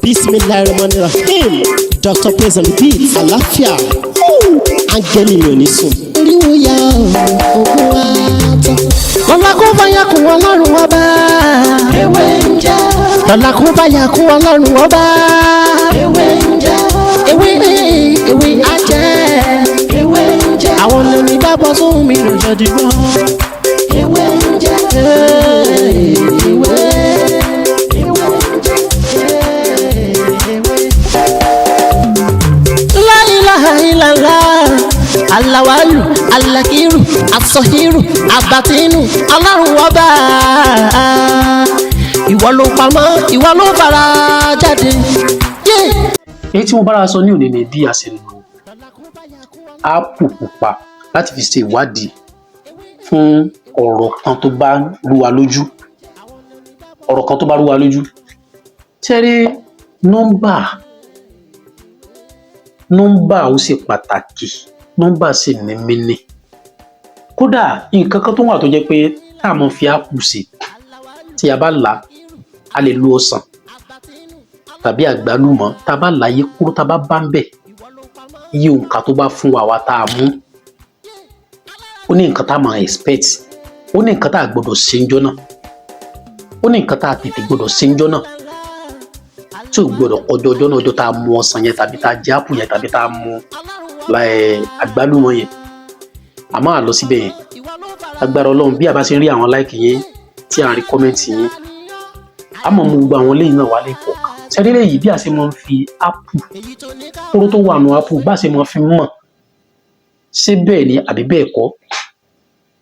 Bismillahirrahmanirrahim. Dr. Praise on the beat. Àlàáfíà. Áńgẹ́lì mi ò ní sùn. Oríwo ya ogun wa tán. Lọ́la kó bá yà kún Ọlọ́run ọba. Ewé ń jẹ́. Lọ́la kó bá yà kún Ọlọ́run ọba. Ewé ń jẹ́. Ewé á jẹ́. Ewé ń jẹ́. Àwọn olórí bá bọ́ sóhun mi lòjọ́ dìgbọ́. Ewé ń jẹ́. Ewé. Alawalu, alakiru, asọhiru, abatinu, Ọlọ́run ọba. Ìwọ ló pamọ́, ìwọ ló fara jáde. Èyí tí mo bára sọ ní òní ni bí a ṣe lo áàpù pupa láti fi ṣe ìwádìí fún ọ̀rọ̀ kan tó bá rú wa lójú. Ọ̀rọ̀ kan tó bá rú wa lójú. Tẹ́rí nọ́mbà ó ṣe pàtàkì. Nọ́mbà sì ní mínì. Kódà nǹkan kan tó wà tó jẹ́ pé tá a mọ̀ fi áàpù sí tí a bá là á lè lo ọsàn tàbí àgbálùmọ̀ tá a bá là yé kúrò tá a bá bá ń bẹ̀ iye òǹkà tó bá fún wa tá a mú ó ní nǹkan tá a máa expect ó ní nǹkan tá a gbọ́dọ̀ ṣe ń jọ́ náà ó ní nǹkan tá a tètè gbọ́dọ̀ ṣe ń jọ́ náà tí ò gbọ́dọ̀ kọjọ́ ọjọ́ náà ọjọ́ tá a mú ọsàn yẹn tàbí tá a jẹ áàpù yẹn tàbí tá a mú àgbálùmọ̀ yẹn a máa lọ síbẹ̀ yẹn agbára Ọlọ́run bí a bá ṣe ń rí àwọn láìkì yẹn tí a ń rí kọ́mẹ́ǹtì yẹn a mọ̀ mú gbogbo àwọn lẹ́yìn náà wálé pọ̀ ṣẹ́dílé yìí bí a ṣe máa ń fi áàpù kóró tó wà nù áàpù bá a ṣe máa fi mọ̀ ṣé bẹ́ẹ̀ ni àbí bẹ́ẹ̀ kọ́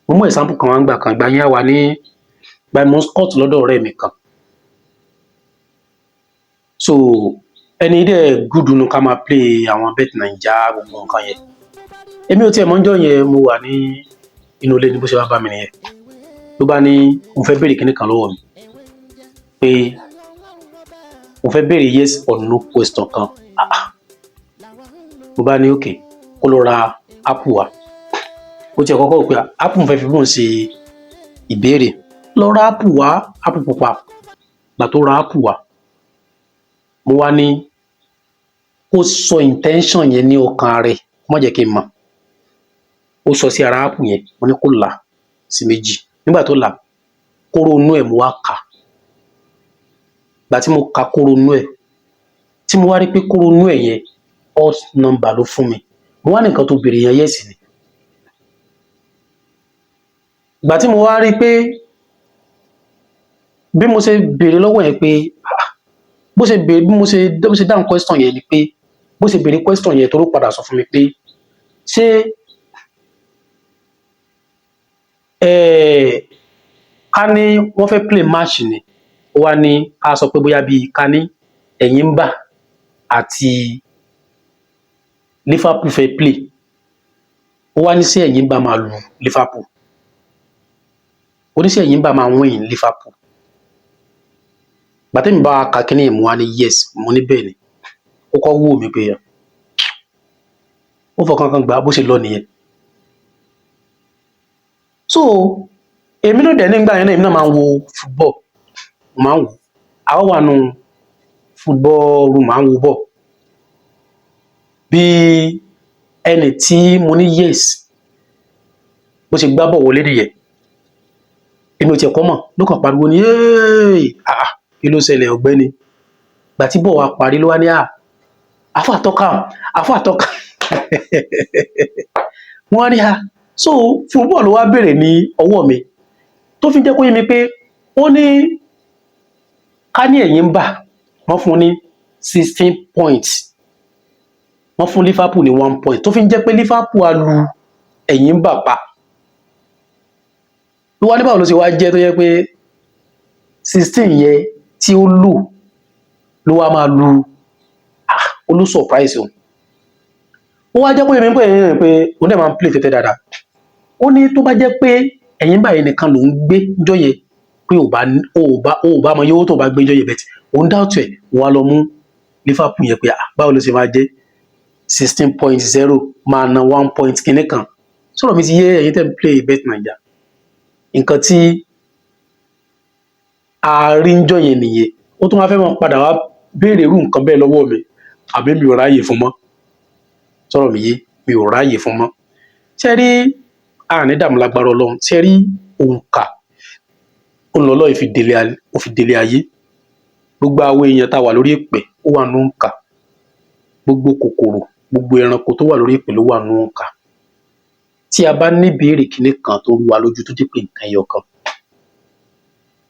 mo mú ẹ̀sáǹpù kan wá ń gbà kan ìgbà yẹn wà ní Diamond Scott lọ́dọ̀ ọ̀rẹ́ mi kan so ẹni dẹ̀ gúdù nu ká máa play àwọn bet naija gbogbo nǹkan yẹn èmi ò tiẹ̀ mọ̀ ńjọ́ yẹn mo wà ní inú ilé ní bó ṣe wá bá mi nìyẹn ló bá ní mo fẹ́ béèrè kíní kan lọ́wọ́ mi pé mo fẹ́ béèrè yes or no question kan mo bá ní ok kó lọ ra ápù wa ó tiẹ̀ kọ́kọ́ rò pé ápù mo fẹ́ fi bóun ṣe ìbéèrè lọ ra ápù wa ápù pupa gbà tó ra ápù wa mo wá ní kó sọ intention yẹn ní ọkàn rẹ̀ má jẹ́ kí n mọ̀ ó sọ sí ara ápù yẹn mo ní kó là sí méjì nígbà tó là kóró inú ẹ̀ mo wá kà gbà tí mo ka kóró inú ẹ̀ tí mo wá rí pé kóró inú ẹ̀ yẹn odd number ló fún mi mo wá ní nǹkan tó béèrè yẹn yes ni gbà tí mo wá rí pé bí mo ṣe béèrè lọ́wọ́ yẹn pé bó ṣe dáhùn question yẹn ni pé bó ṣe béèrè question yẹn tó ló padà sọ fún mi pé ṣé ká ní wọ́n fẹ́ play match ni ó wá ní ká sọ pé bóyá bíi ká ní Enyimba àti Liverpool fẹ́ play ó wá ní sí Enyimba máa lu Liverpool ó ní sí Enyimba máa win Liverpool gbàtẹ́mi bá wa kà kíní mo wá ní yes mo ní bẹ́ẹ̀ ni ó kọ́ wò mí pé ó fọkàn kan gbà bó ṣe lọ nìyẹn so èmi náà dẹ̀ nígbà yẹn náà èmi náà máa ń wo football máa ń wò àwọn wà nù football room máa ń wo bọ̀ bí ẹni tí mo ní yes bó ṣe gbá bọ̀ wọlé nìyẹn èmi ò tiẹ̀ kọ́ mọ̀ ló kàn pariwo ní kí ló ṣẹlẹ̀ ọ̀gbẹ́ni gbà tí bọ̀ wá parí ló wá ní àfàtọ́ka wọ́n rí so football ló wá bèrè ní ọwọ́ mi tó fi jẹ́ kó yé mi pé ó ní ká ní Enyimba wọ́n fún ní 16 points wọ́n fún Liverpool ní 1 point tó fi jẹ́ pé Liverpool á lu Enyimba pa ló wá ní báwo ló ṣe wá jẹ́ tó yẹ pé 16 yẹn tí ó lù ló wá máa lu olú surprise o ó wá jẹ́ pé èmi pé òun dẹ̀ máa ń play tẹ́tẹ́ dáadáa ó ní tó bá jẹ́ pé Enyimba yẹn nìkan ló ń gbé jọ yẹn pé ò bá mọ yówó tó bá gbé jọ yẹn bẹ́ẹ̀ òun dáùtù ẹ̀ wọ́n á lọ mú Liverpool yẹn pé báwo ló ṣe máa jẹ́ 16.0 máa na 1 point kìíní kan sọ̀rọ̀ mi ti yé ẹ̀yin tẹ́ ń play bet naija nǹkan tí àárín jọ yẹn nìyẹn ó tún wá fẹ́ mọ padà wá béèrè irú nǹkan bẹ́ẹ̀ lọ́wọ́ mi àbí mi ò ráyè fún mọ́. Sọ̀rọ̀ mi yé, mi ò ráyè fún mọ́. Ṣé rí àní dààmú lágbára Ọlọ́run, ṣé rí òǹkà olọ́lọ́ ìfidélé ayé. Gbogbo àwọn èèyàn tá a wà lórí èpẹ̀ ó wà nínú òǹkà. Gbogbo kòkòrò, gbogbo ẹranko tó wà lórí èpẹ̀ ló wà nínú òǹkà. Tí a bá ní ìbéèrè kinní kan tó rú wa lójú tó jẹ́ pé nǹkan ẹyọ kan,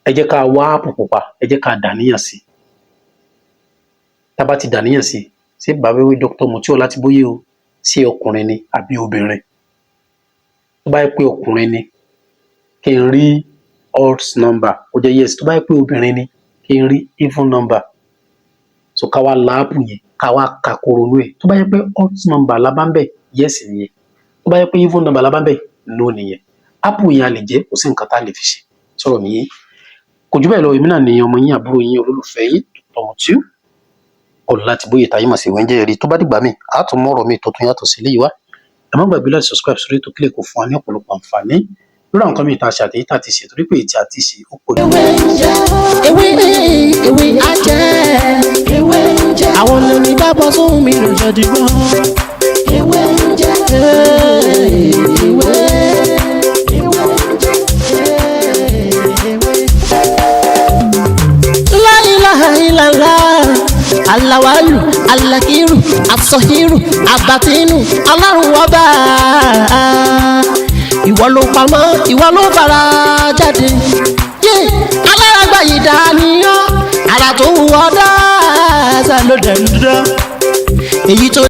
ẹ jẹ́ ká wá àpò pupa, ẹ jẹ́ ká dàníyàn sí. Tá a bá ti dàníyàn sí, ṣé bàbá ewé Dr. Mutio Ọlátibóyè o, ṣé ọkùnrin ni àbí obìnrin? Tó bá yẹ pé ọkùnrin ni, kí n rí odd number, ó jẹ́ yes. Tó bá yẹ pé obìnrin ni, kí n rí even number. So ká wá láàbù yẹn, ká wá ka koronú ẹ̀. Tó bá yẹ pé odd number la bá ń bẹ̀, yes nìyẹn. Tó bá yẹ pé even number la bá ń bẹ̀, no nìyẹn. Ápù yẹn a lè jẹ́, kò sí nǹkan tá a lè fi ṣe. Sọ̀rọ̀ mi yé. Kò jù bẹ́ẹ̀ lọ, èmi náà ni ọmọ yín, àbúrò yín, olólùfẹ́ yín, Dr. Mutio Ọlátibóyè táyé mọ̀ sí wẹ́ńjẹ́ rí. Tó bá dìgbà míì, a tún mọ̀rọ̀ mi tó tún yàtọ̀ sí eléyìí wá. Ẹ má gbàgbé láti subscribe sórí ètò kílẹ̀ kó fún wa ní ọ̀pọ̀lọpọ̀ àǹfààní lórí àwọn nǹkan mìíràn tá a ṣe àtẹ̀yí tá a ti ṣe, torí pé èyí tí a ti ṣe ó pọ̀ jù. ewé ajẹ́ àwọn olórí bá bọ́ sóhun mi lọ́jọ́ dìgbọ́. ewé la ilaha illallah alawalu alakiru asọhiru abatinu Ọlọ́run ọba. Ìwọ ló pamọ́, ìwọ ló fara jáde. Alárágbá yìí dàníyàn, àrà tó wù ọ́ dáadáa ló dẹ̀ ń dán. Èyí tó